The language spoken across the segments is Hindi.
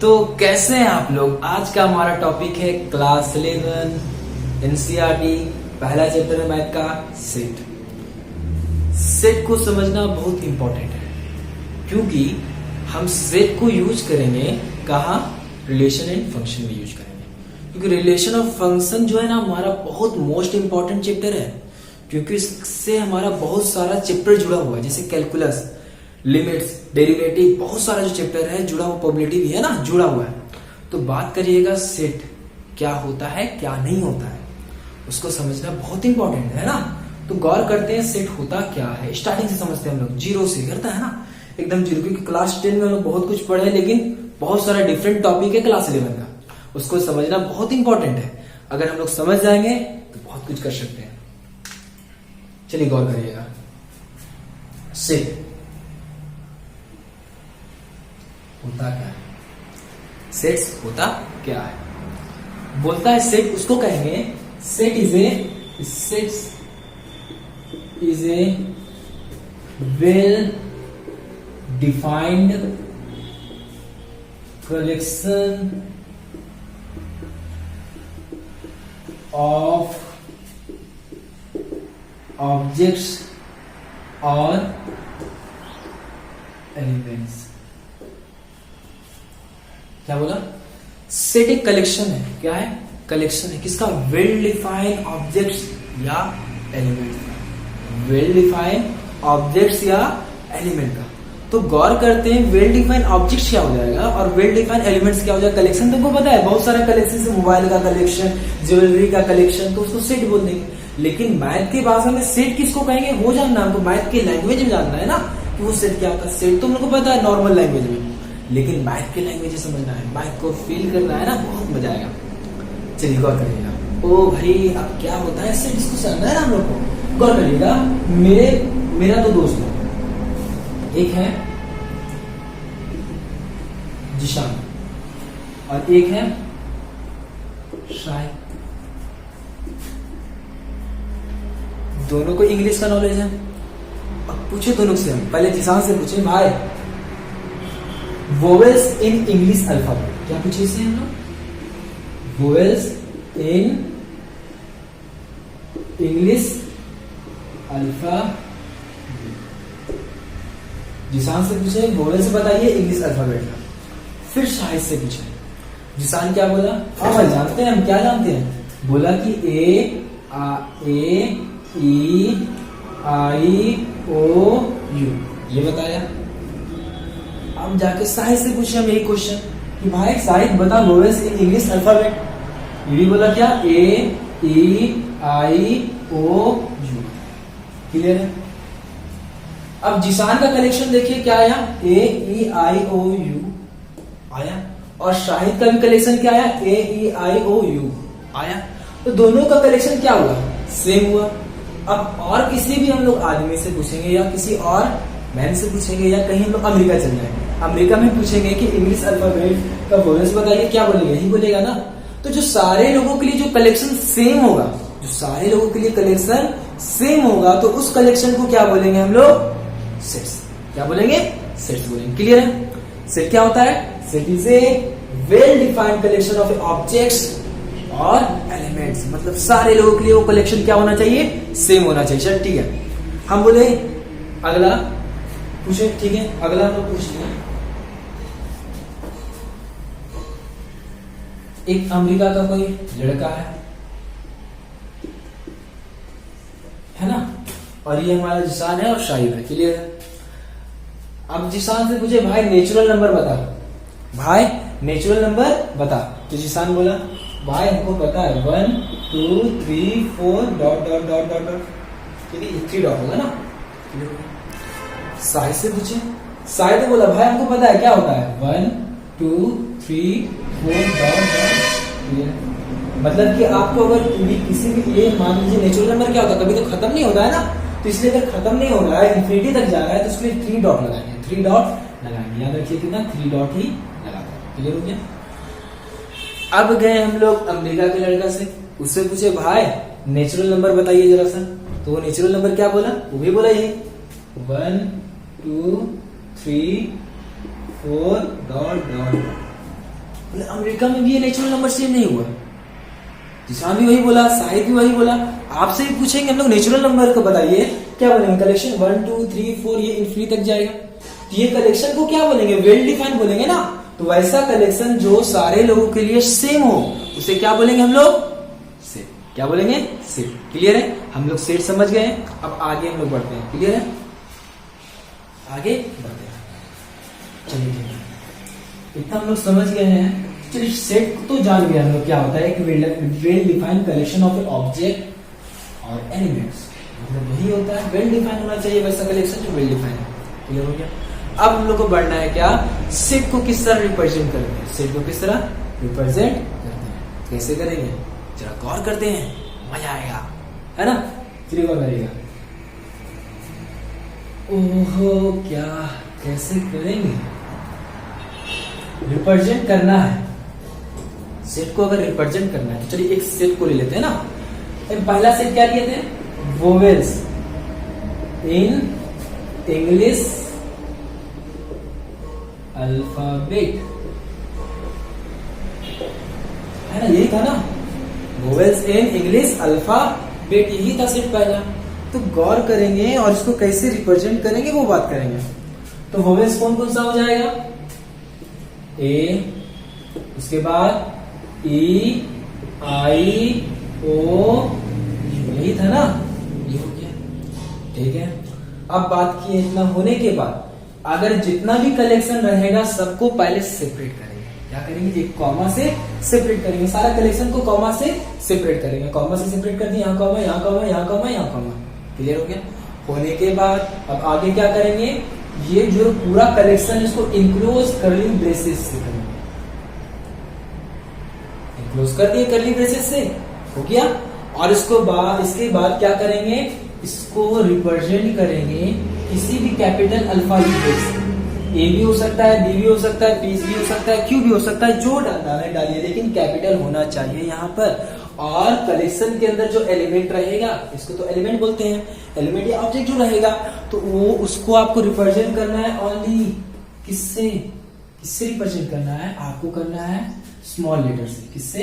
तो कैसे हैं आप लोग। आज का हमारा टॉपिक है क्लास 11 एनसीईआरटी पहला चैप्टर है मैथ का सेट। सेट को समझना बहुत इंपॉर्टेंट है क्योंकि हम सेट को यूज करेंगे कहाँ, रिलेशन एंड फंक्शन में यूज करेंगे। क्योंकि रिलेशन और फंक्शन जो है ना हमारा बहुत मोस्ट इंपॉर्टेंट चैप्टर है, क्योंकि इससे हमारा बहुत सारा चैप्टर जुड़ा हुआ है, जैसे कैलकुलस, लिमिट्स, डेरिवेटिव, बहुत सारा जो चैप्टर है जुड़ा हुआ, प्रोबेबिलिटी भी है ना जुड़ा हुआ है। तो बात करिएगा सेट क्या होता है क्या नहीं होता है, उसको समझना बहुत इंपॉर्टेंट है ना। तो गौर करते हैं सेट होता क्या है। स्टार्टिंग से समझते हैं हम लोग, जीरो से करता है ना, एकदम जीरो। क्योंकि क्लास 10 में हम लोग बहुत कुछ पढ़े हैं, लेकिन बहुत सारा डिफरेंट टॉपिक है क्लास 11 का, उसको समझना बहुत इंपॉर्टेंट है। अगर हम लोग समझ जाएंगे तो बहुत कुछ कर सकते हैं। चलिए गौर करिएगा, सेट होता क्या है, सेट्स होता क्या है। बोलता है सेट, उसको कहेंगे set is a well defined collection of objects और एलिमेंट्स। क्या बोला? सेट एक कलेक्शन है। क्या है? कलेक्शन है। किसका? वेल डिफाइंड ऑब्जेक्ट्स या एलिमेंट का। वेल डिफाइंड ऑब्जेक्ट्स या एलिमेंट का। तो गौर करते हैं वेल डिफाइंड ऑब्जेक्ट्स क्या हो जाएगा और वेल डिफाइंड एलिमेंट्स क्या हो जाएगा। कलेक्शन तुमको पता है, बहुत सारा कलेक्शन, मोबाइल का कलेक्शन, ज्वेलरी का कलेक्शन, तो उसको सेट बोल देंगे। लेकिन मैथ की भाषा में सेट किसको कहेंगे वो जानना हमको, मैथ की लैंग्वेज में जानना है ना कि वो सेट क्या होता है। सेट तो हमको पता है नॉर्मल लैंग्वेज में, लेकिन मैथ की लैंग्वेज समझना है, मैथ को फील करना है ना, बहुत मजा आएगा। चलिए गौर करिएगा। ओ भाई अब क्या होता है सेट, इसको समझना है ना हम लोग को। गौर करिएगा, मेरा दो दोस्त है, एक है जिशान और एक है शाहिद। दोनों को इंग्लिश का नॉलेज है। अब पूछे दोनों से, हम पहले जिशान से पूछे, भाई वोवेल्स इन इंग्लिश अल्फाबेट, क्या पूछे इससे हम लोग? Vowels in English alphabet. जिसान से पूछे वोवेल्स बताइए इंग्लिश अल्फाबेट का। फिर शाहिद से पूछे, जिसान क्या बोला? हाँ भाई जानते हैं, हम क्या जानते हैं? बोला कि ए ई आई ओ यू, ये बताया। अब जाके शाहिद से पूछे हम यही क्वेश्चन कि भाई शाहिद बता वोवेल्स इन इंग्लिश अल्फाबेट। ये भी बोला क्या? ए ई आई ओ यू। क्लियर है? अब जिसान का कलेक्शन देखिए क्या आया, ए ई आई ओ यू आया, और शाहिद का भी कलेक्शन क्या आया, ए ई आई ओ यू आया। तो दोनों का कलेक्शन क्या हुआ? सेम हुआ। अब और किसी भी हम लोग आदमी से पूछेंगे या किसी और मैन से पूछेंगे या कहीं हम लोग अमेरिका चल जाएंगे, अमेरिका में पूछेंगे कि इंग्लिश अल्फाबेट का वोवेल्स बताइए, क्या बोलेगा? यही बोलेगा ना। तो जो सारे लोगों के लिए जो कलेक्शन सेम होगा, जो सारे लोगों के लिए कलेक्शन सेम होगा, तो उस कलेक्शन को क्या बोलेंगे हम लोग? सेट्स। क्या बोलेंगे? सेट्स बोलेंगे। क्लियर है? सेट क्या होता है? Set is a well defined collection of objects और एलिमेंट्स। मतलब सारे लोगों के लिए वो कलेक्शन क्या होना चाहिए? सेम होना चाहिए। चल ठीक है, हम बोले अगला पूछे। ठीक है, अगला हम लोग पूछ लिया। एक अमेरिका का कोई लड़का है ना, और ये हमारा जिसान है और शाहिद है। क्लियर है? अब जिसान से पूछे भाई नेचुरल नंबर बता, भाई नेचुरल नंबर बता। तो जिसान बोला भाई हमको पता है 1 2 3 4 dot dot dot dot dot, 3 dot होगा ना। शाहिद से पूछे, शाहिद ने बोला भाई हमको पता है क्या होता है 1 2 3 4 डॉट डॉट। मतलब कि आपको अगर किसी भी, ये मान लीजिए नेचुरल नंबर क्या होता है, कभी तो खत्म नहीं होता है ना, तो इसलिए अगर खत्म नहीं हो रहा है, इंफिनिटी तक जा रहा है, तो उसके लिए 3 डॉट लगाएंगे। 3 डॉट लगाएंगे, याद रखिए कितना, 3 डॉट ही लगाते हैं। क्लियर हो गया? अब गए हम लोग अमेरिका के लड़का से, उससे पूछे भाई नेचुरल नंबर बताइए जरा सा। तो वो नेचुरल नंबर क्या बोला? वो भी बोला ये 1 2 3 4 डॉट डॉट। बोले अमेरिका में भी ये नेचुरल नंबर चेंज नहीं हुआ। जिसान भी वही बोला, शाहिद भी वही बोला। आपसे भी पूछेंगे हम लोग नेचुरल नंबर को बताइए क्या बोलेंगे, कलेक्शन 1 2 3 4 ये इन्फिनिटी तक जाएगा। तो ये कलेक्शन को क्या बोलेंगे, वेल डिफाइंड बोलेंगे ना। तो वैसा कलेक्शन जो सारे लोगों के लिए सेम हो उसे क्या बोलेंगे हम लोग, सेट। क्या बोलेंगे, सेट। क्लियर है, हम लोग सेट समझ गए। अब आगे हम लोग बढ़ते हैं। क्लियर है, आगे बढ़ते हैं। चलिए ठीक है, इतना हम लोग समझ गए हैं। चलिए सेट तो जान गए हम लोग क्या होता है, एक well defined collection of object और एलिमेंट्स। मतलब वही होता है, वेल डिफाइंड होना चाहिए वैसा कलेक्शन जो वेल डिफाइंड है। क्लियर हो गया। अब हम लोग को बढ़ना है क्या, सेट को किस तरह रिप्रेजेंट करते हैं, सेट को किस तरह रिप्रेजेंट करते हैं, कैसे करेंगे जरा गौर करते हैं, मजा आएगा, है ना। चलिए गौर करिएगा। ओहो क्या, कैसे करेंगे, रिप्रेजेंट करना है सेट को। अगर रिप्रेजेंट करना है तो चलिए एक सेट को ले लेते हैं ना। पहला सेट क्या लिए थे, वोवेल्स इन इंग्लिश अल्फाबेट, है ना, यही था ना, वोवेल्स इन इंग्लिश अल्फाबेट, यही था सेट पहला। तो गौर करेंगे और इसको कैसे रिप्रेजेंट करेंगे वो बात करेंगे। तो वोवेल्स कौन कौन सा हो जाएगा, ए, उसके बाद ई आई ओ, यही था ना, ये हो गया। ठीक है, अब बात की इतना होने के बाद अगर जितना भी कलेक्शन रहेगा सबको पहले सेपरेट करेंगे। क्या करेंगे, एक कॉमा से सेपरेट करेंगे, सारा कलेक्शन को कॉमा से सेपरेट करेंगे। कॉमा से सेपरेट कर दिया, यहाँ कॉमा, यहाँ कॉमा, यहाँ कॉमा, यहाँ कॉमा। क्लियर हो गया। होने के बाद अब आगे क्या करेंगे, ये जो पूरा कलेक्शन इसको इंक्लोज कर्ली ब्रेसेस से करेंगे। इंक्लोज कर दिए कर्ली ब्रेसेस से, हो गया। और इसके बाद क्या करेंगे, इसको रिप्रेजेंट करेंगे किसी भी कैपिटल अल्फाबेट से। ए भी हो सकता है, बी भी हो सकता है, पी भी हो सकता है, क्यू भी हो सकता है, जो डालना है डालिए, लेकिन कैपिटल होना चाहिए यहाँ पर। और कलेक्शन के अंदर जो एलिमेंट रहेगा, इसको तो एलिमेंट बोलते हैं, एलिमेंट या ऑब्जेक्ट जो रहेगा, तो वो उसको आपको रिप्रेजेंट करना है ओनली किससे, किससे रिप्रेजेंट करना है, आपको करना है स्मॉल लेटर से। किससे,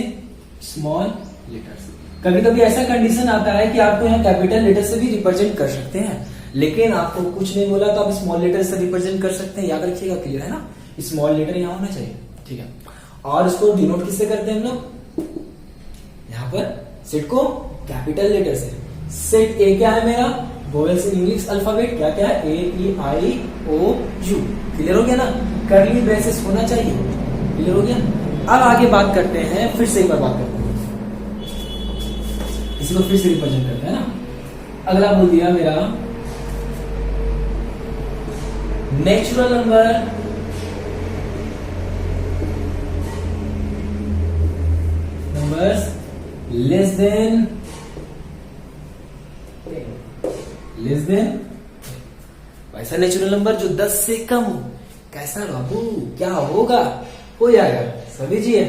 स्मॉल लेटर से। कभी कभी ऐसा कंडीशन आता है कि आपको यहाँ कैपिटल लेटर से भी रिप्रेजेंट कर सकते हैं, लेकिन आपको कुछ नहीं बोला तो आप स्मॉल लेटर से रिप्रेजेंट कर सकते हैं, याद रखिएगा। क्लियर है ना, स्मॉल लेटर यहाँ होना चाहिए। ठीक है, और इसको डिनोट किससे करते हैं हम लोग, यहाँ पर सेट को कैपिटल लेटर से। सेट ए क्या है मेरा, वोवेल्स इन इंग्लिश अल्फाबेट, क्या क्या है, ए ई आई ओ यू। क्लियर हो गया ना, कर्ली ब्रेसेस होना चाहिए। क्लियर हो गया। अब आगे बात करते हैं, फिर से एक बार बात करते हैं, इसको फिर से रिप्रेजेंट करते हैं ना। अगला बोल दिया मेरा natural number numbers less than वैसा नेचुरल नंबर जो 10 से कम हो। कैसा बाबू, क्या होगा, हो जाएगा, समझिए।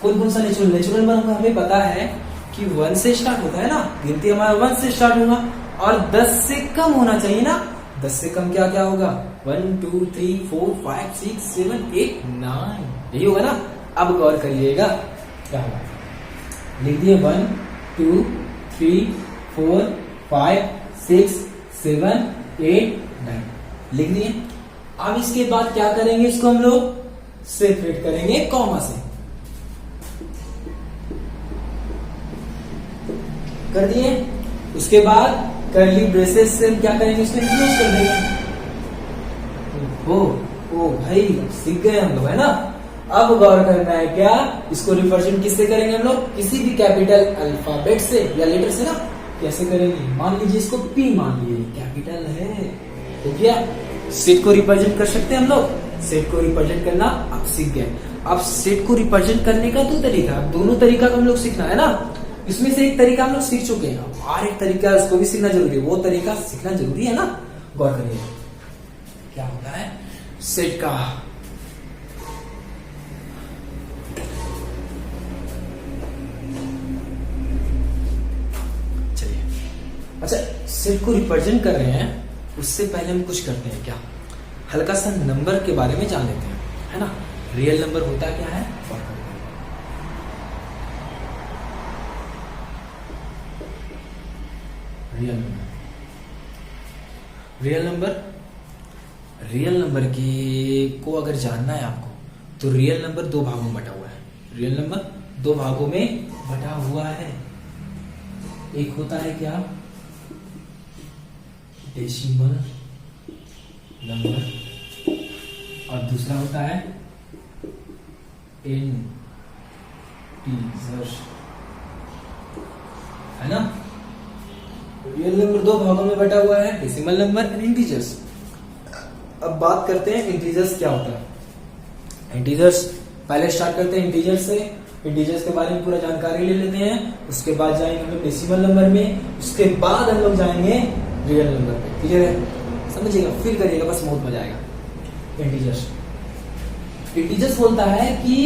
कौन कौन सा नेचुरल नंबर हमें पता है कि 1 से स्टार्ट होता है ना, गिनती हमारा 1 से स्टार्ट होगा, और 10 से कम होना चाहिए ना। 10 से कम क्या क्या होगा, 1 2 3 4 5 6 7 8 9, यही होगा ना। अब गौर करिएगा क्या होगा, लिख दिए 1 2 3 4 5 6 7 8 9, लिख दिए। अब इसके बाद क्या करेंगे, इसको हम लोग सेपरेट करेंगे कॉमा से। कर दिए, उसके बाद कर्ली ब्रेसेस से क्या करेंगे, इसमें यूज कर देंगे। ओ भाई सीख गए हम लोग, है ना। अब गौर करना है क्या, इसको रिप्रेजेंट किससे करेंगे हम लोग, किसी भी कैपिटल अल्फाबेट से या लेटर से ना। कैसे करेंगे, मान लीजिए इसको पी मान लीजिए, कैपिटल है, तो क्या सेट को रिप्रेजेंट कर सकते हैं हम लोग। सेट को रिप्रेजेंट करना आप सीख गए। अब सेट को रिप्रेजेंट करने का 2 तरीका, दोनों तरीका को हम लोग सीखना है ना। इसमें से एक तरीका हम लोग सीख चुके हैं, और एक तरीका उसको भी सीखना जरूरी है, वो तरीका सीखना जरूरी है ना। गौर करिए क्या होता है सेट का। चलिए, अच्छा सेट को रिप्रेजेंट कर रहे हैं, उससे पहले हम कुछ करते हैं क्या, हल्का सा नंबर के बारे में जान लेते हैं, है ना। रियल नंबर होता क्या है? रियल नंबर, रियल नंबर की को अगर जानना है आपको तो रियल नंबर दो भागों में बटा हुआ है। रियल नंबर दो भागों में बटा हुआ है। एक होता है क्या? डेसिमल नंबर, और दूसरा होता है इंटीजर्स, है ना। रियल नंबर दो भागों में बटा हुआ है, डेसिमल नंबर एंड इंटीजर्स। अब बात करते हैं इंटीजर्स क्या होता है। इंटीजर्स पहले स्टार्ट करते हैं इंटीजर्स से। इंटीजर्स के बारे में पूरा जानकारी ले लेते हैं, उसके बाद जाएंगे हम लोग डेसिमल नंबर में, उसके बाद हम लोग जाएंगे रियल नंबर पे। क्लियर है? समझिएगा, फील करिएगा, बस बहुत मजा आएगा। इंटीजर्स बोलता है कि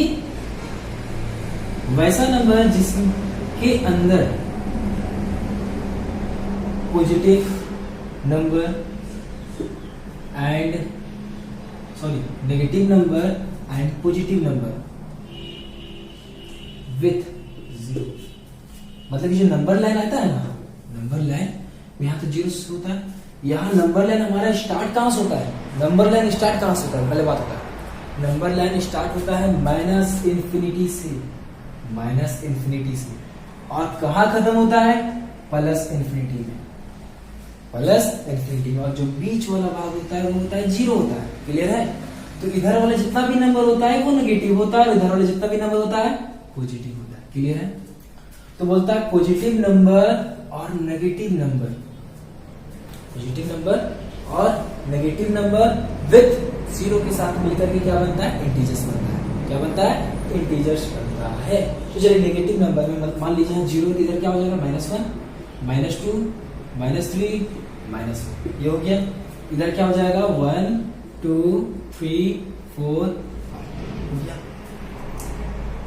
वैसा नंबर जिसके अंदर positive number and negative number and positive number with zero, मतलब कि जो नंबर लाइन आता है ना, नंबर लाइन यहाँ तो जीरो से होता है। यहाँ नंबर लाइन हमारा स्टार्ट कहां से होता है? नंबर लाइन स्टार्ट कहां से होता है? पहले बात होता है, नंबर लाइन स्टार्ट होता है माइनस इंफिनिटी से, माइनस इंफिनिटी से, और कहां खत्म होता है? प्लस इंफिनिटी में, प्लस इंफिनिटी में। और जो बीच वाला भाग होता है वो होता है जीरो होता है। क्लियर है? तो इधर वाला जितना भी नंबर होता है वो नेगेटिव होता है, और इधर वाला जितना भी नंबर होता है पॉजिटिव होता है। क्लियर है? तो बोलता है पॉजिटिव नंबर और नेगेटिव नंबर, पॉजिटिव नंबर और नेगेटिव नंबर विथ जीरो के साथ मिलकर के क्या बनता है? इंटीजर्स बनता है। क्या बनता है? इंटीजर्स बनता है। तो चलिए नेगेटिव नंबर में मान लीजिए जीरो, इधर क्या हो जाएगा? -1, -2, -3, -4, ये हो गया। इधर क्या हो जाएगा? 1, 2, 3, 4, 5 हो गया।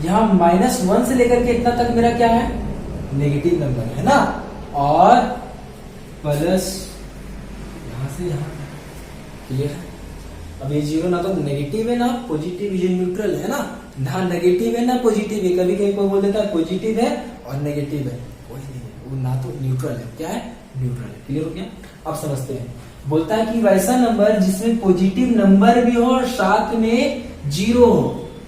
यहाँ -1 से लेकर के इतना तक मेरा क्या है? नेगेटिव नंबर है ना, और प्लस यहां से यहां। क्लियर है? अब ये जीरो ना तो नेगेटिव है ना पॉजिटिव, ये न्यूट्रल है ना, ना नेगेटिव है ना पॉजिटिव है। कभी कभी कोई बोल देता है पॉजिटिव है और नेगेटिव है, कोई नहीं है, वो ना तो न्यूट्रल है। क्या है? न्यूट्रल है। क्लियर हो गया? अब समझते हैं। बोलता है कि वैसा नंबर जिसमें पॉजिटिव नंबर भी हो और साथ में जीरो हो,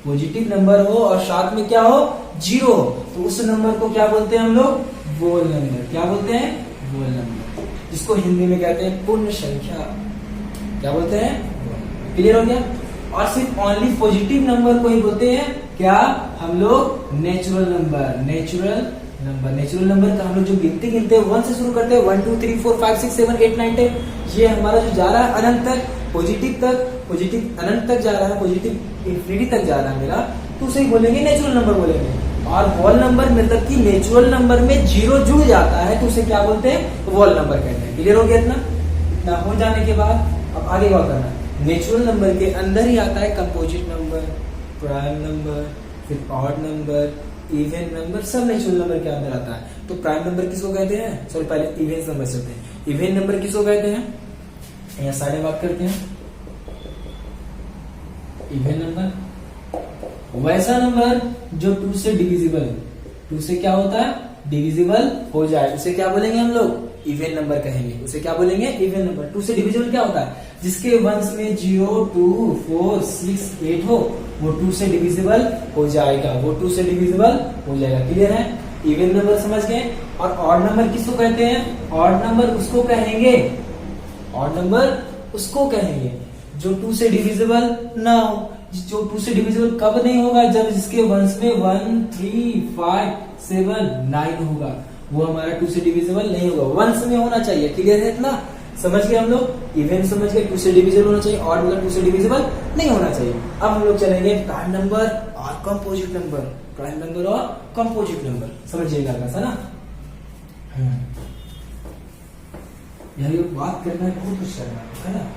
पॉजिटिव नंबर हो और साथ में क्या हो? जीरो हो, तो उस नंबर को क्या बोलते हैं हम लोग? वोल नंबर। क्या बोलते हैं? वोल नंबर, जिसको हिंदी में कहते हैं पूर्ण संख्या। क्या बोलते हैं? क्लियर हो गया? और सिर्फ ओनली पॉजिटिव नंबर को ही बोलते हैं क्या हम लोग? Natural number. नेचुरल नंबर का हम लोग जो गिनते हैं 1 से शुरू करते हैं, 1 2 3 4 5 6 7 8 9 10, ये हमारा जो जा रहा है अनंत तक, पॉजिटिव अनंत तक जा रहा है, पॉजिटिव इंफिनिटी तक जा रहा है मेरा, तो उसे बोलेंगे नेचुरल नंबर बोलेंगे। और वॉल नंबर मतलब कि नेचुरल नंबर में जीरो जुड़ जाता है तो उसे क्या बोलते हैं? वॉल नंबर कहते हैं। क्लियर हो गया? इतना हो जाने के बाद अब आगे क्या करना है? नेचुरल नंबर के अंदर ही आता है कंपोजिट नंबर, प्राइम नंबर, फिर ऑड नंबर, इवन नंबर, सब नेचुरल नंबर के अंदर आता है। तो प्राइम नंबर किसको कहते हैं? सॉरी, पहले इवन नंबर से होते हैं। इवन नंबर किसको कहते हैं? यहाँ साइड में बात करते हैं। इवन नंबर वैसा नंबर जो 2 से डिविजिबल, 2 से क्या होता है? डिविजिबल हो जाए, उसे क्या बोलेंगे हम लोग? इवन नंबर कहेंगे। उसे क्या बोलेंगे? Even number. 2 से डिविजिबल क्या होता है? जिसके वंश में 0, 2, 4, 6, 8 हो, वो 2 से डिविजिबल हो जाएगा, वो 2 से डिविजिबल हो जाएगा। क्लियर है? इवन नंबर समझ गए। और ऑड नंबर किसको कहते हैं? ऑड नंबर उसको कहेंगे, ऑड नंबर उसको कहेंगे जो 2 से डिविजिबल ना हो। जो 2 से डिविजिबल कब नहीं होगा? जब जिसके वंश में 1, 3, 5, 7, 9 होगा, वो हमारा 2 से डिविजिबल नहीं होगा, वंश में होना चाहिए। क्लियर है? इतना समझ गए हम लोग? इवन समझ गए, 2 से डिविजिबल होना चाहिए, ऑड मतलब 2 से डिविजिबल नहीं होना चाहिए। अब हम लोग चलेंगे प्राइम नंबर और कंपोजिट नंबर, प्राइम नंबर और कंपोजिट नंबर। समझिएगा कैसा ना? यही बात करना है, बहुत कुछ करना है ना।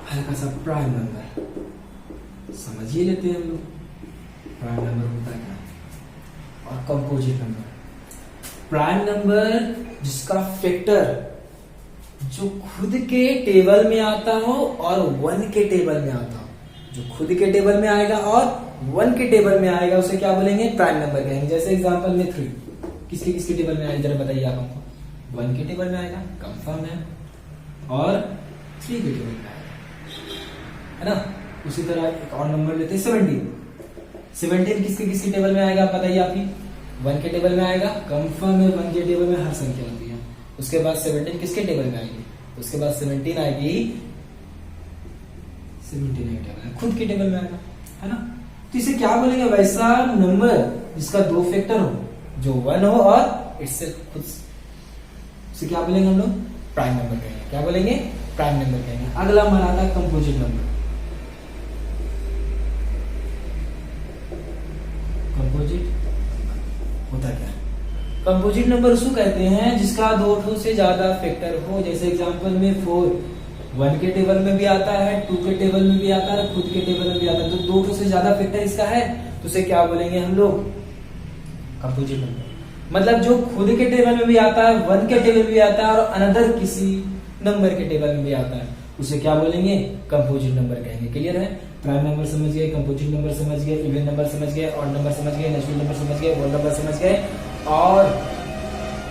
हल्का सा प्राइम नंबर समझ ही लेते हैं हम लोग, प्राइम नंबर होता क्या और कंपोजिट नंबर। प्राइम नंबर जिसका फैक्टर जो खुद के टेबल में आता हो और 1 के टेबल में आता हो, जो खुद के टेबल में आएगा और 1 के टेबल में आएगा उसे क्या बोलेंगे, प्राइम नंबर कहेंगे। जैसे एग्जांपल में 3 किसके किसके टेबल में आएगा, जरा बताइए आप हमको। 1 के टेबल में आएगा, कंफर्म है, और 3 के टेबल में आएगा, है ना। उसी तरह एक और नंबर लेते हैं 17 किसके किसके टेबल में आएगा, आप बताइए आप ही। 1 के टेबल में आएगा, कंफर्म है, 1 के टेबल में हर संख्या होती है। उसके बाद 17 किसके टेबल में आएगी, उसके बाद 17 आएगी 17 टेबल खुद के टेबल में आएगा, है ना। तो इसे क्या बोलेंगे, वैसा नंबर जिसका 2 फैक्टर हो, जो 1 हो और इससे खुद, उसे क्या बोलेंगे हम लोग, प्राइम नंबर कहेंगे। क्या बोलेंगे, प्राइम नंबर कहेंगे। अगला हमारा आता है कंपोजिट नंबर। कंपोजिट होता क्या है, कंपोजिट नंबर उसको कहते हैं जिसका 2 से ज्यादा फैक्टर हो। जैसे एग्जांपल में 4 1 के टेबल में भी आता है, 2 के टेबल में भी आता है, खुद के टेबल में भी आता है। तो 2 से ज्यादा फैक्टर इसका है, तो उसे क्या बोलेंगे हम लोग, कंपोजिट नंबर। मतलब जो खुद के टेबल में भी आता है, 1 के टेबल में भी आता है, और अनदर किसी नंबर के टेबल में भी आता है, उसे क्या बोलेंगे, कंपोजिट नंबर कहेंगे। क्लियर है। प्राइम नंबर समझ गए, कंपोजिट नंबर समझ गए, इवन नंबर समझ गए, ऑड नंबर समझ गए, नेचुरल नंबर समझ गए, होल नंबर समझ गए। और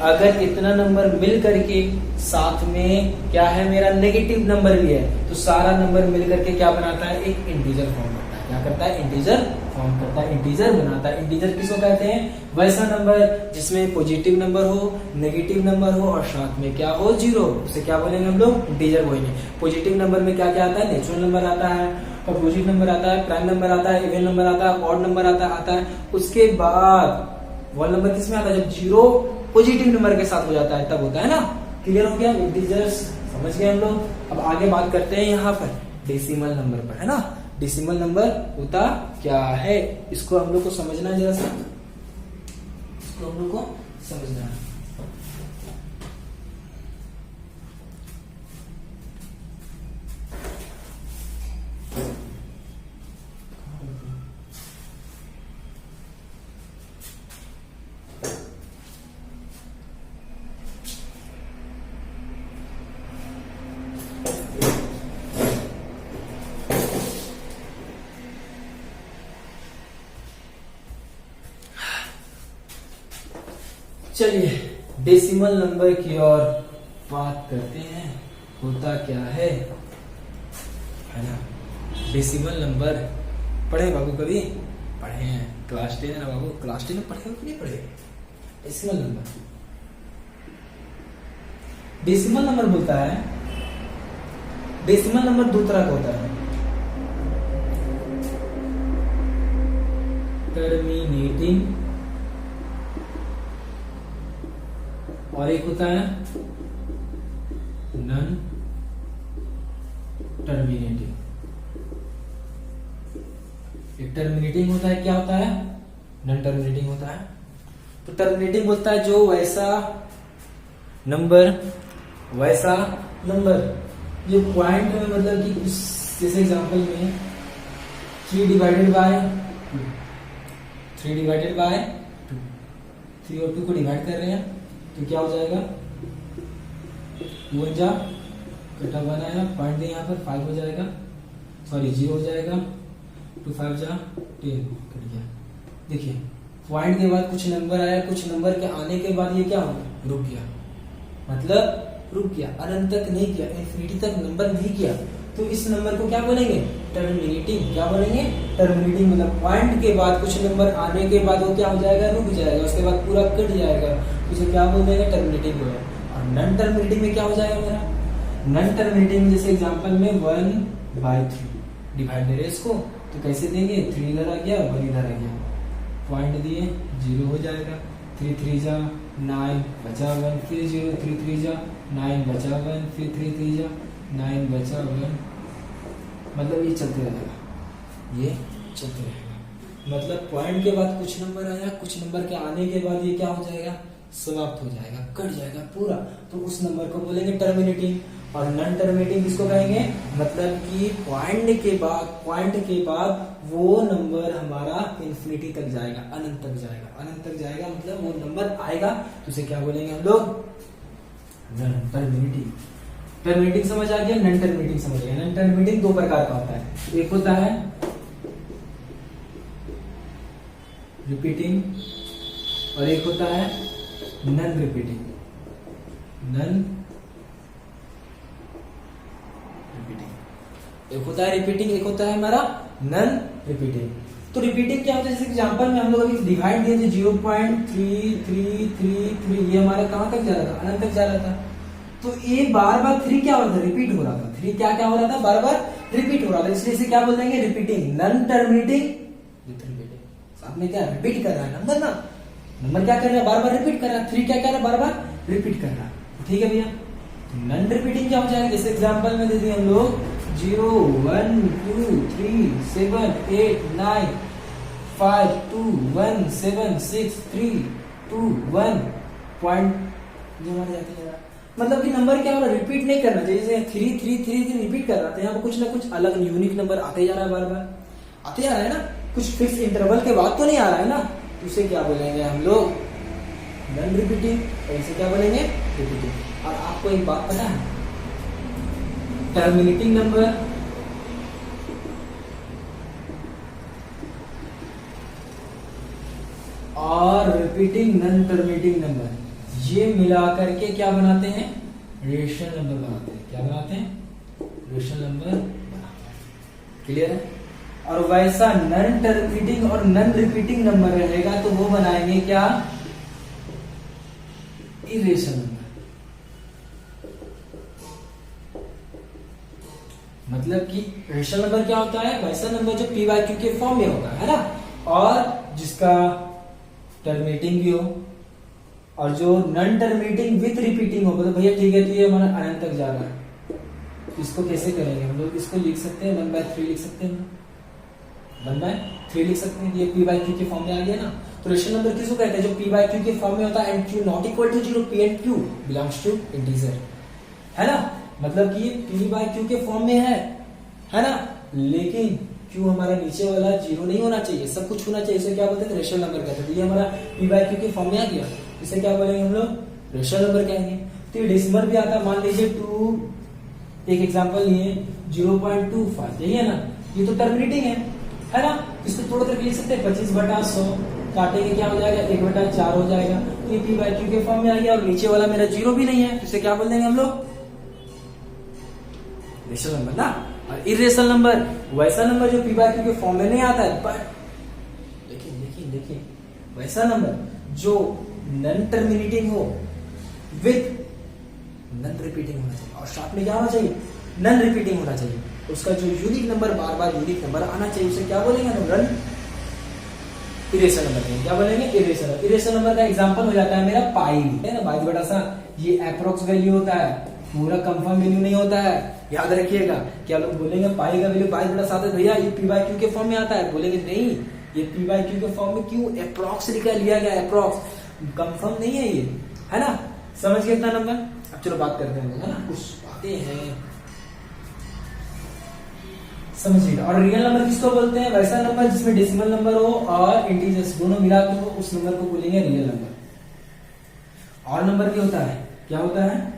अगर इतना नंबर मिल करके साथ में क्या है, मेरा नेगेटिव नंबर भी है, तो सारा नंबर मिल करके क्या बनाता है, एक इंटीजर फॉर्म करता है। क्या करता है, इंटीजर फॉर्म करता है, इंटीजर बनाता है। इंटीजर किसको कहते हैं, वैसा नंबर जिसमें पॉजिटिव नंबर हो, नेगेटिव नंबर हो और साथ में क्या हो, 0, उसे क्या बोलेंगे हम लोग, इंटीजर बोलेंगे। पॉजिटिव नंबर में क्या क्या आता है, नेचुरल नंबर आता है, कंपोजिट नंबर आता है, प्राइम नंबर आता है, इवन नंबर आता है, ऑड नंबर आता है। उसके बाद होल नंबर किसमें आता है, जब 0 पॉजिटिव नंबर के साथ हो जाता है तब होता है ना। क्लियर हो गया, इंटीजर्स समझ गए हम लोग। अब आगे बात करते हैं यहाँ पर डेसिमल नंबर पर, है ना। डेसिमल नंबर होता क्या है, इसको हम लोग को समझना है, जरा सा इसको हम लोग को समझना है। चलिए डेसिमल नंबर की ओर बात करते हैं, होता क्या है ना। डेसिमल नंबर पढ़े बाबू, कभी पढ़े हैं, क्लास 10 है ना बाबू, क्लास 10 में पढ़े हो कि नहीं पढ़े। डेसिमल नंबर, डेसिमल नंबर बोलता है, डेसिमल नंबर 2 तरह का होता है, टर्मिनेटिंग और एक होता है नॉन टर्मिनेटिंग। एक टर्मिनेटिंग होता है, क्या होता है, नॉन टर्मिनेटिंग होता है। तो टर्मिनेटिंग बोलता है जो वैसा नंबर जो पॉइंट में, मतलब कि जैसे एग्जांपल में 3 डिवाइडेड बाय 2, 3 डिवाइडेड बाय 2, 3 और 2 को डिवाइड कर रहे हैं तो क्या हो जाएगा, 1 जा कटा 1 आया, पॉइंट दे यहाँ पर 5 हो जाएगा, सॉरी 0 हो जाएगा, 2 5 जा 10 कट गया। देखिए पॉइंट के बाद कुछ नंबर आया, कुछ नंबर के आने के बाद ये क्या हो गया, रुक गया, मतलब रुक गया, अनंत तक नहीं किया, इंफिनिटी तक नंबर नहीं किया, तो इस नंबर को क्या बोलेंगे, टर्मिनेटिंग। क्या बोलेंगे, टर्मिनेटिंग। मतलब पॉइंट के बाद कुछ नंबर आने के बाद वो क्या हो जाएगा, रुक जाएगा, उसके बाद पूरा कट जाएगा, उसे क्या बोल देंगे, टर्मिनेटिंग होगा। और नॉन टर्मिनेटिंग में क्या हो जाएगा मेरा, नॉन टर्मिनेटिंग में जैसे एग्जांपल में 1/3 डिवाइड दे रहे इसको, तो कैसे देंगे, 3 इधर आ गया, 1 इधर आ गया, पॉइंट दिए 0 हो जाएगा, 3 3 जा 9 बचा 1, फिर 0, 3 3 जा 9 बचा 1, फिर 3 3 जा 9 बचा 1, मतलब ये चलते रहेगा, ये चलते रहेगा। मतलब पॉइंट के बाद कुछ नंबर आया, कुछ नंबर के आने के बाद ये क्या हो जाएगा, समाप्त हो जाएगा, कट जाएगा पूरा, तो उस नंबर को बोलेंगे टर्मिनेटिंग। और नॉन टर्मिनेटिंग किसको कहेंगे, मतलब कि पॉइंट के बाद वो नंबर हमारा इंफिनिटी तक जाएगा, अनंत तक जाएगा, अनंत तक जाएगा, मतलब वो नंबर आएगा तो उसे क्या बोलेंगे हम लोग, नॉन टर्मिनेटिंग। टर्मिनेटिंग समझ आ गया, नॉन टर्मिनेटिंग समझ आ गया। नॉन टर्मिनेटिंग दो प्रकार का होता है, एक होता है रिपीटिंग और एक होता है नॉन रिपीटिंग। नॉन रिपीटिंग, एक होता है रिपीटिंग, एक होता है हमारा नॉन रिपीटिंग। तो रिपीटिंग क्या होता है, जैसे एग्जांपल में हम लोग अभी डिवाइड दिए थे 0.3333, ये हमारा कहां तक जा रहा था, अनंत तक जा रहा था। तो ये बार बार 3 क्या हो रहा था, रिपीट हो रहा था। 3 क्या क्या हो रहा था, बार बार रिपीट हो रहा था, इसलिए इसे क्या बोल देंगे, repeating. Non terminating with repeating, साथ में क्या रिपीट कर रहा है नंबर ना, नंबर क्या कर रहा है, बार बार रिपीट कर रहा है। 3 क्या कर रहा है, बार बार रिपीट कर रहा है। ठीक है भैया। नॉन रिपीटिंग क्या हो जाएगा, जैसे एग्जांपल में दे दिए हम लोग 0 1 2 3 7 8 9 5 2 1 7 6 3 2 1 पॉइंट जो हमारे जाते हैं, मतलब कि नंबर क्या हो रहा है, रिपीट नहीं करना चाहिए। जैसे 3 3 3 3 रिपीट कर रहा था, यहाँ पर कुछ ना कुछ अलग यूनिक नंबर आते जा रहा है, बार बार आते जा रहा है ना, कुछ फिक्स इंटरवल के बाद तो नहीं आ रहा है ना। उसे क्या बोलेंगे हम लोग, नॉन रिपीटिंग। और इसे क्या बोलेंगे, रिपीटिंग। और आपको एक बात पता है, टर्मिनेटिंग नंबर और रिपीटिंग नॉन टर्मिनेटिंग नंबर, ये मिलाकर के क्या बनाते हैं, रेशनल नंबर बनाते हैं। क्या बनाते हैं, रेशनल नंबर बनाते हैं। क्लियर है। और वैसा नॉन टर्मिनेटिंग और नॉन रिपीटिंग नंबर रहेगा तो वो बनाएंगे क्या, इरेशनल नंबर। मतलब कि रेशनल नंबर क्या होता है, वैसा नंबर जो पी बाई क्यू के फॉर्म में होता है ना, और जिसका टर्मिनेटिंग भी हो, और जो नॉन टर्मिनेटिंग विथ रिपीटिंग हो। तो भैया ठीक है, तो ये हमारा अनंत तक जा रहा है, इसको कैसे करेंगे हम लोग, इसको लिख सकते हैं 1/3 लिख सकते हैं, 1/3 लिख सकते हैं। ये पी बाई क्यू के फॉर्म में आ गया ना। तो रेशनल नंबर किसको कहते हैं, जो पी बाई क्यू के फॉर्म में होता है, and Q not equal to 0, P and Q belongs to integer, है ना। मतलब कि ये पी बाई क्यू के फॉर्म में है ना, लेकिन क्यू हमारा नीचे वाला 0 नहीं होना चाहिए, सब कुछ होना चाहिए। इसे क्या बोलते हैं, रेशनल नंबर कहते हैं। तो ये हमारा पी बाई क्यू के फॉर्म में आ गया, इसे क्या बोलेंगे हम लोग, रेशनल नंबर कहेंगे। तो ये डेसिमल भी आता है, मान लीजिए 2, एक एग्जांपल लिए 0.25, यही है ना, ये तो टर्मिनेटिंग है ना। इसको तोड़ करके लिख सकते हैं 25/100, काटेंगे क्या हो जाएगा, 1/4 हो जाएगा। तो ये पी बाई क्यू के फॉर्म में आ गया, और नीचे वाला मेरा 0 भी नहीं है, इसे क्या बोल देंगे हम लोग, रेशनल नंबर ना। और इरेशनल नंबर वैसा नंबर जो पी बाई क्यू के फॉर्म में नहीं आता है, बट देखिए वैसा नंबर जो नॉन टर्मिनेटिंग हो विथ नॉन रिपीटिंग होना चाहिए, और साथ में क्या होना चाहिए, नॉन रिपीटिंग होना चाहिए। उसका जो यूनिक नंबर, बार बार यूनिक नंबर आना चाहिए, उसे क्या बोलेंगे हम, नॉन इरेशनल नंबर कहेंगे। क्या बोलेंगे, इरेशनल। इरेशनल नंबर का एग्जांपल हो जाता है मेरा पाई, है ना, 22/7। ये अप्रोक्स वैल्यू होता है, पूरा कंफर्म वैल्यू नहीं होता है, याद रखिएगा। क्या लोग बोलेंगे पाई का वैल्यू 22/7 है, भैया ये पी बाई क्यू के फॉर्म में आता है, बोलेंगे नहीं, ये पी बाई क्यू के फॉर्म में क्यों, अप्रोक्स लिखा लिया गया, अप्रोक्स, कंफर्म नहीं है ये, है ना। समझ गए इतना नंबर। अब चलो बात करते हैं, है ना, कुछ बातें हैं समझिएगा। और रियल नंबर किसको बोलते हैं, वैसा नंबर जिसमें डेसिमल नंबर हो और इंटीजर्स दोनों मिलाकर हो, उस नंबर को बोलेंगे रियल नंबर। और नंबर क्या होता है, क्या होता है,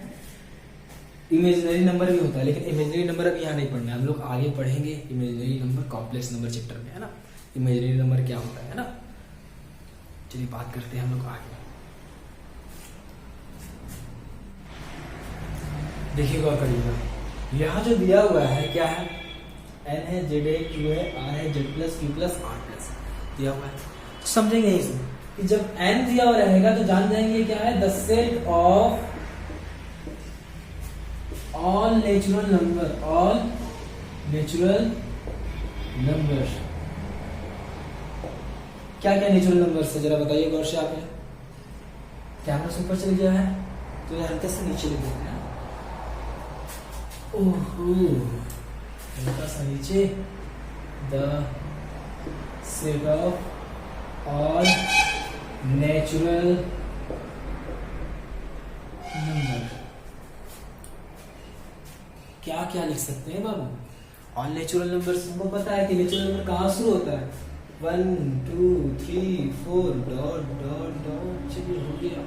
इमेजिनरी नंबर भी होता है, लेकिन इमेजिनरी नंबर अब यहाँ नहीं पढ़ना है, हम लोग आगे पढ़ेंगे imaginary number complex number chapter में, है ना। इमेजिनरी नंबर क्या होता है ना, चलिए बात करते हैं हम लोग आगे। देखिए गौर करिएगा, यहाँ जो दिया हुआ है क्या है, n है, z है, q है, r है, z plus q plus r plus दिया हुआ है। तो समझेंगे इसे कि जब n दिया हुआ रहेगा तो जान जाएंगे क्या है, the set of all natural number, all natural number. क्या क्या नेचुरल नंबर है जरा बताइए गौर से। आप कैमरा से ऊपर चले गया है तो यार हल्का से नीचे ले देते हैं, ओहो हल्का सा नीचे। The set of all natural number, क्या क्या लिख सकते हैं बाबू, ऑल नेचुरल नंबर। हमको पता है कि नेचुरल नंबर कहाँ शुरू होता है, 1 2 3 4 डॉट डॉट डॉट। चलिए हो गया,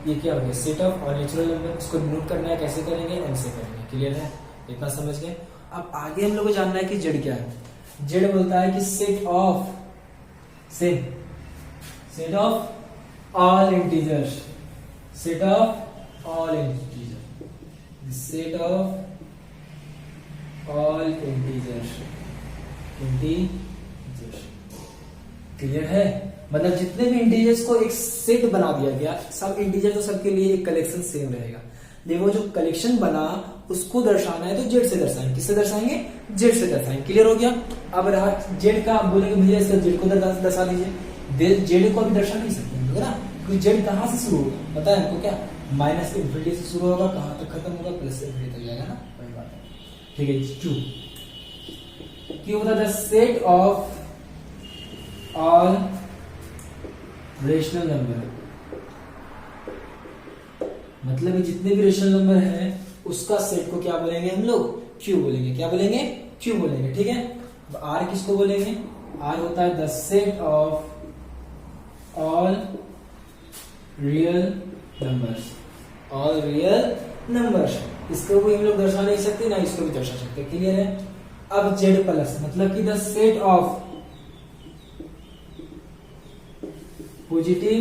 ये क्या हो गया, सेट ऑफ और नेचुरल नंबर, इसको नोट करना है, कैसे करेंगे, एन से करेंगे। क्लियर है, इतना समझ गए। अब आगे हम लोग को जानना है कि जेड क्या है। जेड बोलता है कि set of all integers, set of all integer, set of all integers. Clear है, मतलब जितने भी इंटीजर्स को एक सेट बना दिया गया, सब इंटीजर तो सबके लिए एक कलेक्शन सेम रहेगा, लेकिन वो जो कलेक्शन बना उसको दर्शाना है तो जेड से दर्शाएंगे। किससे दर्शाएंगे, जेड से दर्शाएंगे। क्लियर हो गया। अब रहा जेड का, आप बोलेंगे भैया इसका जेड को दर्शा दीजिए, जेड को अभी दर्शा नहीं सकते हम लोग ना, क्योंकि जेड कहां से शुरू होगा पता है हमको क्या, माइनस से इंफिनिटी से शुरू होगा, कहां तक खत्म होगा, प्लस से इंफिनिटी तक जाएगा ना, वही बात है। ठीक है, टू क्यों होता है, set of all rational number, मतलब जितने भी रेशनल नंबर हैं उसका सेट को क्या बोलेंगे हम लोग, क्यू बोलेंगे। क्या बोलेंगे, क्यू बोलेंगे। ठीक है, अब आर किसको बोलेंगे, आर होता है the set of all real numbers, all real numbers. इसको भी हम लोग दर्शा नहीं सकते ना इसको भी दर्शा सकते। क्लियर है। अब जेड प्लस मतलब कि the set of positive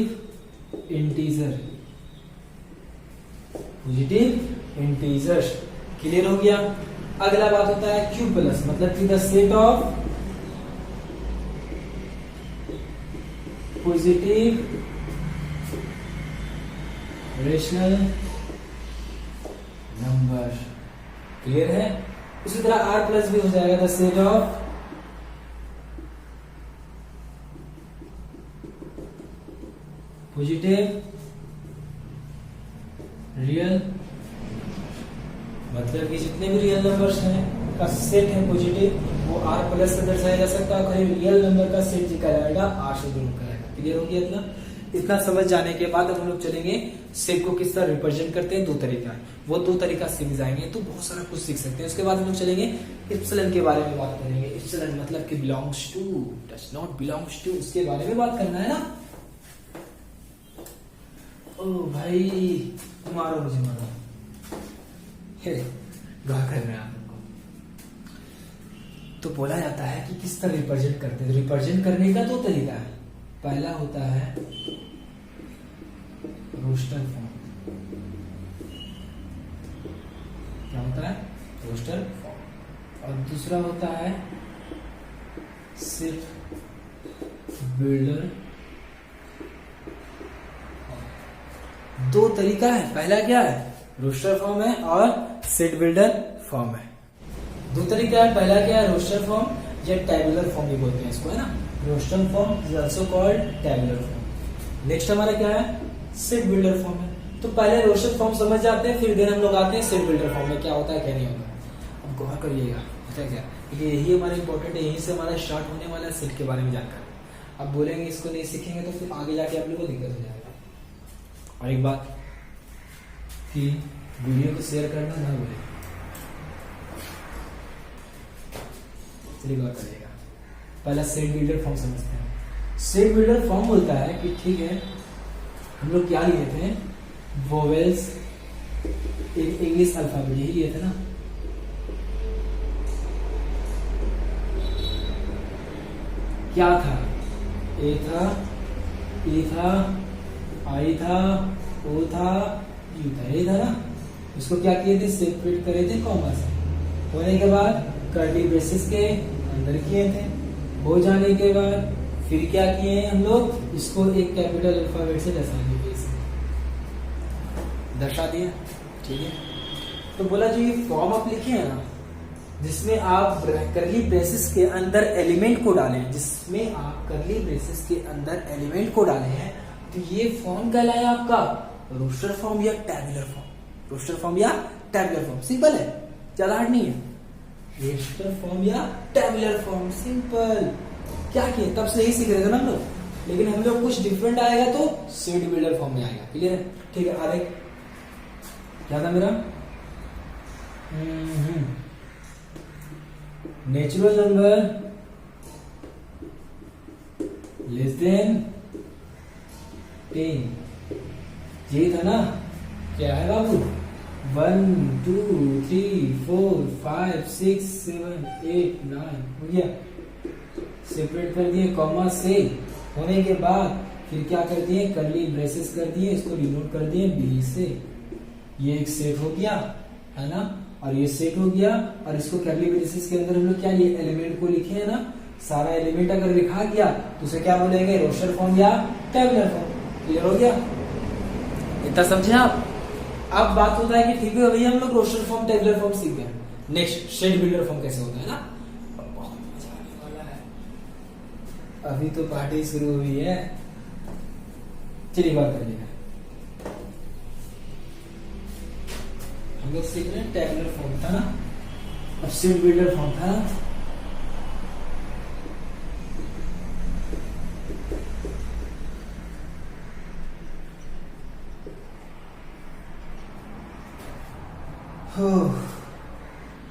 integer, positive integers. Clear हो गया। अगला बात होता है क्यू प्लस मतलब कि the set of positive rational number. Clear है। उसी तरह आर प्लस भी हो जाएगा the set of positive real, मतलब कि जितने भी रियल नंबर्स हैं का सेट है पॉजिटिव, वो आर प्लस से दर्शाया जा सकता है। खाली रियल नंबर का सेट कहलाएगा आर से गुणा कराएगा। क्लियर हो गया इतना समझ जाने के बाद अब हम लोग चलेंगे सेट को किस तरह रिप्रेजेंट करते हैं। दो तरीका है, वो दो तरीका सीख जाएंगे तो बहुत सारा कुछ सीख सकते हैं। उसके बाद हम लोग चलेंगे इप्सिलॉन के बारे में बात करेंगे। इप्सिलॉन मतलब कि belongs to, does not belongs to, उसके बारे में बात करना है ना। ओ भाई मारो मुझे, मारो गा कर रहे हैं आप लोग को। तो बोला जाता है कि किस तरह रिप्रेजेंट करते हैं। रिप्रेजेंट करने का दो तरीका है। पहला होता है रोस्टर फॉर्म। क्या होता है, रोस्टर फॉर्म। और दूसरा होता है सिर्फ बिल्डर। दो तरीका है, पहला क्या है रोस्टर फॉर्म है और सेट बिल्डर फॉर्म है। दो तरीका है, पहला क्या है रोस्टर फॉर्म या टैबुलर फॉर्म भी बोलते हैं इसको, है ना। Roster form is also called tabular form. Next हमारा क्या है सेट बिल्डर फॉर्म है। तो पहले रोस्टर फॉर्म समझ जाते हैं, फिर देन हम लोग आते हैं सेट बिल्डर फॉर्म में क्या होता है क्या नहीं होता। अब गौर करिएगा होता क्या, क्योंकि यही हमारा इंपॉर्टेंट है, यहीं से हमारा स्टार्ट होने वाला है सेट के बारे में जानकारी। अब बोलेंगे इसको नहीं सीखेंगे तो फिर आगे जाके आप लोग को दिक्कत हो जाएगा। और एक बात कि वीडियो को शेयर करना ना भूलें। चलिए बात करिएगा। पहला सेट बिल्डर फॉर्म समझते हैं। सेट बिल्डर फॉर्म बोलता है कि ठीक है हम लोग क्या लिए थे, वोवेल्स इंग्लिश अल्फाबेट यही लिए थे ना। क्या था, ए था, ई था, आई था, ओ था, यू था, यही था ना। इसको क्या किए थे, सेपरेट करे थे कॉमा से। होने के बाद कर्ली ब्रेसेस के अंदर किए थे। हो जाने के बाद फिर क्या किए हैं हम लोग, इसको एक कैपिटल अल्फाबेट से दर्शा दिए, दर्शा दिया। ठीक है। तो बोला जो ये फॉर्म आप लिखे हैं ना, जिसमें आप कर्ली ब्रेसेस के अंदर एलिमेंट को डाले, जिसमें आप कर्ली ब्रेसेस के अंदर एलिमेंट को डाले हैं, तो ये फॉर्म कहलाया आपका रोस्टर फॉर्म या टैबुलर फॉर्म। रोस्टर फॉर्म या टैबुलर फॉर्म सिंपल है, ज्यादा हार्ड नहीं है। रोस्टर फॉर्म या टैबुलर फॉर्म सिंपल। क्या किए तब से यही सीख रहे थे ना हम लोग, लेकिन हम लोग कुछ डिफरेंट आएगा तो सेट बिल्डर फॉर्म में आएगा। क्लियर है। ठीक है। आगे क्या था मेरा, नेचुरल नंबर लेस देन 10, ये था ना, क्या है बाबू, 1 2 3 4 5 6 7 8 9 हो गया। सेपरेट कर दिए कॉमा से, होने के बाद फिर क्या कर दिए, कर्ली ब्रेसेस कर दिए, इसको डिनोट कर दिए बी से। ये एक सेट हो गया है ना, और ये सेट हो गया, और इसको कर्ली ब्रेसेस के अंदर हम लोग क्या लिए, एलिमेंट को लिखे है ना। सारा एलिमेंट अगर लिखा गया तो उसे क्या बोलेंगे, रोस्टर फॉर्म या टेबुलर फॉर्म। क्लियर हो गया, इतना समझे आप। अब बात होता है कि ठीक है भैया हम लोग रोस्टर फॉर्म टेबुलर फॉर्म सीख गए, नेक्स्ट शेड बिल्डर फॉर्म कैसे होता है ना। बहुत मजा आने वाला है, अभी तो पार्टी शुरू हुई है। चलिए बात कर लेंगे, हम लोग सीख रहे हैं टेबुलर फॉर्म था ना, अब शेड बिल्डर फॉर्म था ना।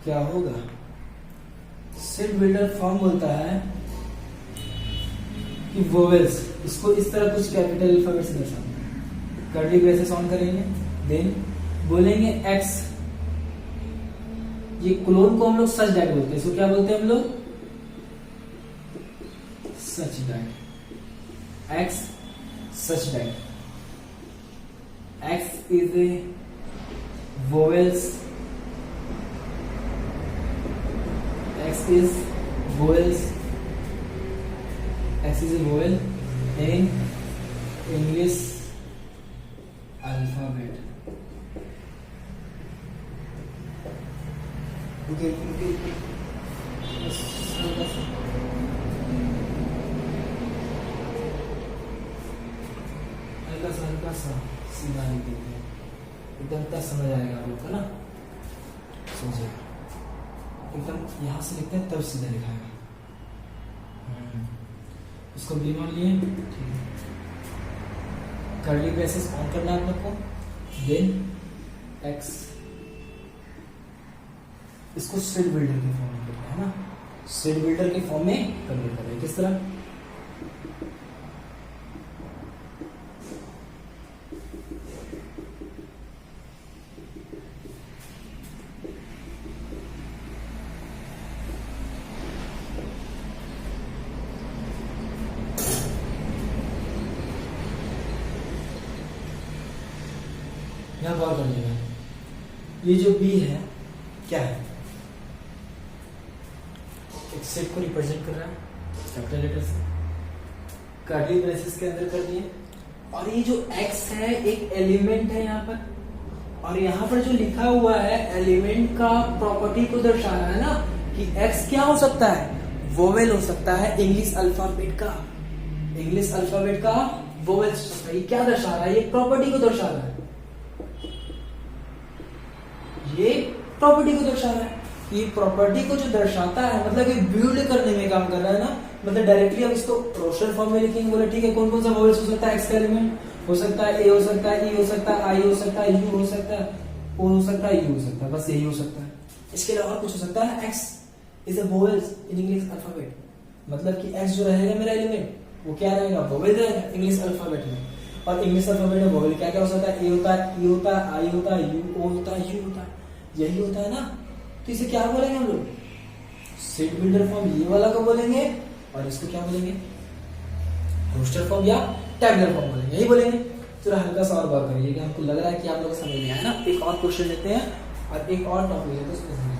क्या होगा, सेट बिल्डर फॉर्म बोलता है कि वोवेल्स, इसको इस तरह कुछ कैपिटल अल्फाबेट से दर्शाना, कर्ली ब्रेसेस ऑन करेंगे, देन बोलेंगे एक्स, ये क्लोन को हम लोग सच डैट बोलते हैं, इसको क्या बोलते हैं हम लोग, such that, x such that, x is a vowels, X is vowels, X is a vowel in English alphabet. Okay. हल्का सा सीधा लिख देते हैं, एकदम तक समझ आएगा आप लोग को ना, समझिए एकदम यहाँ से लिखते हैं तब सीधा लिखाएगा। उसको बी मान लिए, ठीक है। कर्ली ब्रेसेस ऑन करना है आप लोग को, देन एक्स, इसको सेट बिल्डर के फॉर्म में करना है ना, सेट बिल्डर के फॉर्म में कन्वर्ट करें। किस तरह, यहां गौर कर लेना, ये जो बी है क्या है, एक सेट को रिप्रेजेंट कर रहा है कैपिटल लेटर से, कर्ली ब्रेसेस के अंदर कर दिए, और ये जो एक्स है एक एलिमेंट है यहाँ पर, और यहाँ पर जो लिखा हुआ है एलिमेंट का प्रॉपर्टी को दर्शा रहा है ना, कि एक्स क्या हो सकता है, वोवेल हो सकता है इंग्लिश अल्फाबेट का, इंग्लिश अल्फाबेट का वोवेल हो सकता है। ये क्या दर्शा रहा है, ये प्रॉपर्टी को दर्शा रहा है, ये प्रॉपर्टी को दर्शा रहा है। ये प्रॉपर्टी को जो दर्शाता है मतलब ये बिल्ड करने में काम कर रहा है ना, मतलब डायरेक्टली हम इसको रोस्टर फॉर्म में लिखेंगे, बोले ठीक है कौन कौन सा वोवेल्स हो सकता है, एक्स का एलिमेंट हो सकता है, ए हो सकता है, ई हो सकता है, आई हो सकता है, यू हो सकता है, ओ हो सकता है, यू हो सकता है, बस यही हो सकता है। इसके अलावा कुछ हो सकता है, x is a vowels in English alphabet, मतलब कि एक्स जो रहेगा मेरा एलिमेंट वो क्या रहेगा, वोवेल रहेगा इंग्लिश अल्फाबेट में। और इंग्लिश अल्फाबेट में वोवेल क्या क्या हो सकता है, ए होता है, ई होता है, आई होता है, यू, ओ होता है, यू होता है, यही होता है ना। तो इसे क्या बोलेंगे हम लोग, सेट बिल्डर फॉर्म ये वाला को बोलेंगे, और इसको क्या बोलेंगे, रोस्टर फॉर्म या टेबुलर फॉर्म बोलेंगे, यही बोलेंगे। थोड़ा हल्का सा और बात करिए कि हमको लग रहा है कि आप लोग समझ में आया ना। एक और क्वेश्चन लेते हैं और एक और टॉपिक लेते हैं, उसको समझिए।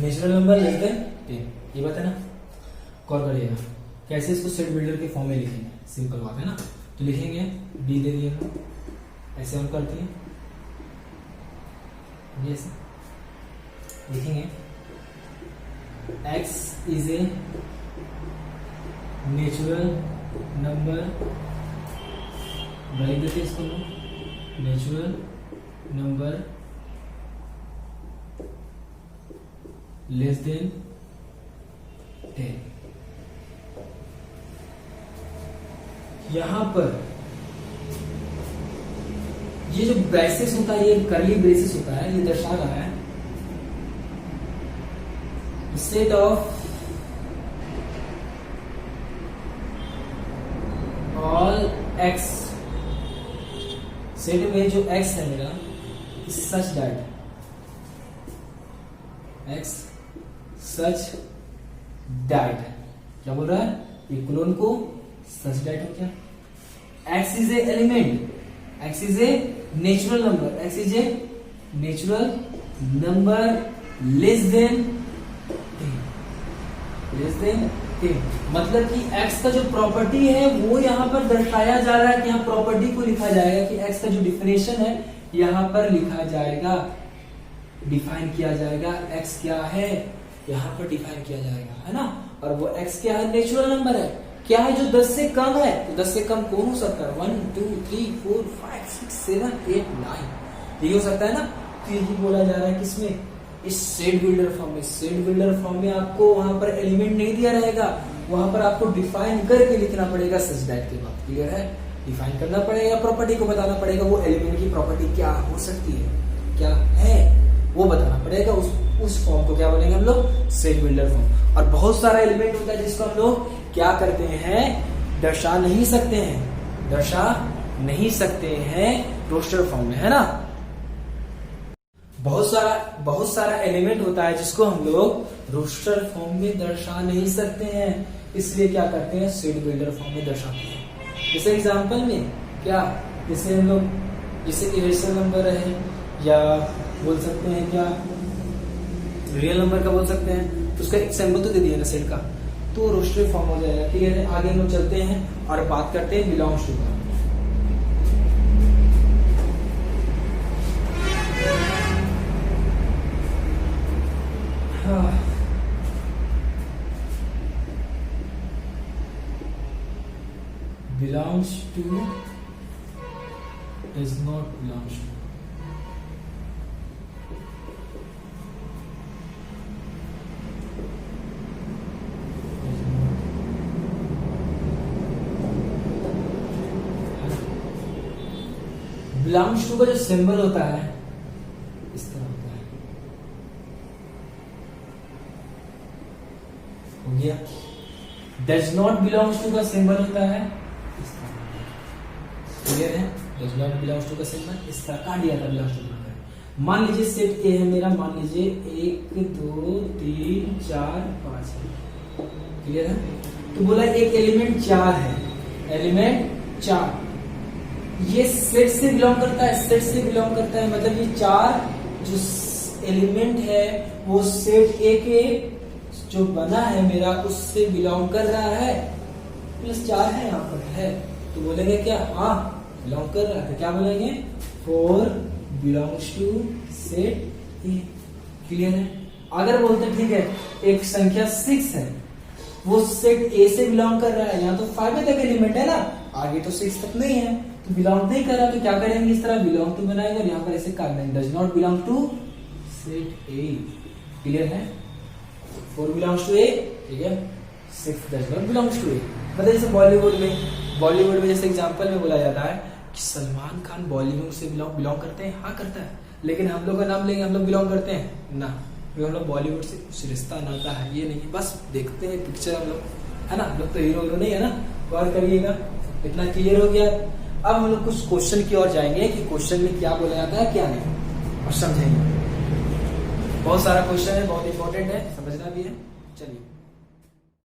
नेचुरल नंबर लेस देन 10, ये बात है ना। कॉल करिएगा कैसे इसको सेट बिल्डर के फॉर्म में लिखेंगे, सिंपल बात है ना। तो लिखेंगे डी दे दिए, ऐसे हम करते हैं, ऐसे लिखेंगे x is a natural number, break देते इसको, नेचुरल नंबर लेस देन 10। यहां पर ये जो ब्रेसेस होता है, ये करली ब्रेसेस होता है, ये दर्शा रहा है set of all x, set में जो एक्स है मेरा such that x such that, क्या बोल रहा है ये क्लोन को, सच दैट हो क्या, x is a element, x is a natural number, x is a natural number less than 10, मतलब कि x का जो प्रॉपर्टी है वो यहाँ पर दर्शाया जा रहा है कि यहाँ प्रॉपर्टी को लिखा जाएगा कि x का जो डिफिनेशन है यहाँ पर लिखा जाएगा, डिफाइन किया जाएगा, x क्या है यहाँ पर डिफाइन किया जाएगा, है ना। और वो x क्या है, नेचुरल नंबर है, क्या है जो 10 से कम है, तो 10 से कम कौन हो सकता है, 1 2 3 4 5 6 7 8 9, ये हो सकता है ना। तो यही बोला जा रहा है किसमें, इस सेट बिल्डर फॉर्म में। सेट बिल्डर फॉर्म में आपको वहां पर एलिमेंट नहीं दिया रहेगा, वहां पर आपको डिफाइन करके लिखना पड़ेगा सच दैट के बाद, क्लियर है। डिफाइन करना पड़ेगा, प्रॉपर्टी को बताना पड़ेगा, वो एलिमेंट की प्रॉपर्टी क्या हो सकती है, क्या है वो बताना पड़ेगा, उस फॉर्म को क्या बोलेंगे हम लोग, सेट बिल्डर फॉर्म। और बहुत सारा एलिमेंट होता है जिसको हम लोग क्या करते हैं, दर्शा नहीं सकते हैं रोस्टर फॉर्म में, है ना। बहुत सारा एलिमेंट होता है जिसको हम लोग रोस्टर फॉर्म में दर्शा नहीं सकते हैं, इसलिए क्या करते हैं, सेट बिल्डर फॉर्म में दर्शाते हैं। जैसे एग्जांपल में क्या, जैसे हम लोग जैसे इरेशनल नंबर है, या बोल सकते हैं क्या रियल नंबर का बोल सकते हैं, तो उसका एक सिंबल तो दे दिया ना सेट का, तो रोस्टर फॉर्म हो जाएगा, क्लियर है। आगे हम लोग चलते हैं और बात करते हैं बिलोंग्स टू का। belongs to, does not belongs to, belongs to का जो सिंबल होता है इस तरह होता है, हो गया। does not belongs to का सिंबल होता है इस तरह, क्लियर है। does not belongs to का सिंबल इस तरह काट दिया था, belongs to का। मान लीजिए सेट ए है मेरा, मान लीजिए 1 2 3 4 5 है, क्लियर है। तो बोला एक एलिमेंट 4 है, एलिमेंट 4 ये सेट से बिलोंग करता है, सेट से बिलोंग करता है, मतलब ये 4 जो एलिमेंट है वो सेट ए के जो बना है मेरा उससे बिलोंग कर रहा है, +4 है यहाँ पर है, तो बोलेंगे क्या, हाँ बिलोंग कर रहा है, क्या बोलेंगे, 4 belongs to set A, clear है। अगर बोलते ठीक है एक संख्या 6 है वो सेट ए से बिलोंग कर रहा है, यहाँ तो 5 तक एलिमेंट है ना, आगे तो 6 तक नहीं है, तो बिलोंग नहीं कर रहा, तो क्या करेंगे, इस तरह बिलोंग टू बनाएंगे और यहाँ पर ऐसे काट देंगे, does not belong to set A, clear है। 4 बिलोंग्स टू ए, ठीक है, 6 does not belongs to A. मतलब जैसे बॉलीवुड में जैसे एग्जांपल में बोला जाता है कि सलमान खान बॉलीवुड से बिलोंग करते हैं, हाँ करता है, लेकिन हम लोग का नाम लेंगे, हम लोग बिलोंग करते हैं ना, क्योंकि हम लोग बॉलीवुड से कुछ रिश्ता नाता है ये नहीं, बस देखते हैं पिक्चर हम लोग, है ना, हम लोग तो हीरो नहीं है ना, गौर करिएगा। इतना क्लियर हो गया। अब हम लोग कुछ क्वेश्चन की ओर जाएंगे कि क्वेश्चन में क्या बोला जाता है क्या नहीं, और समझेंगे। बहुत सारा क्वेश्चन है, बहुत इंपॉर्टेंट है, समझना भी है, चलिए।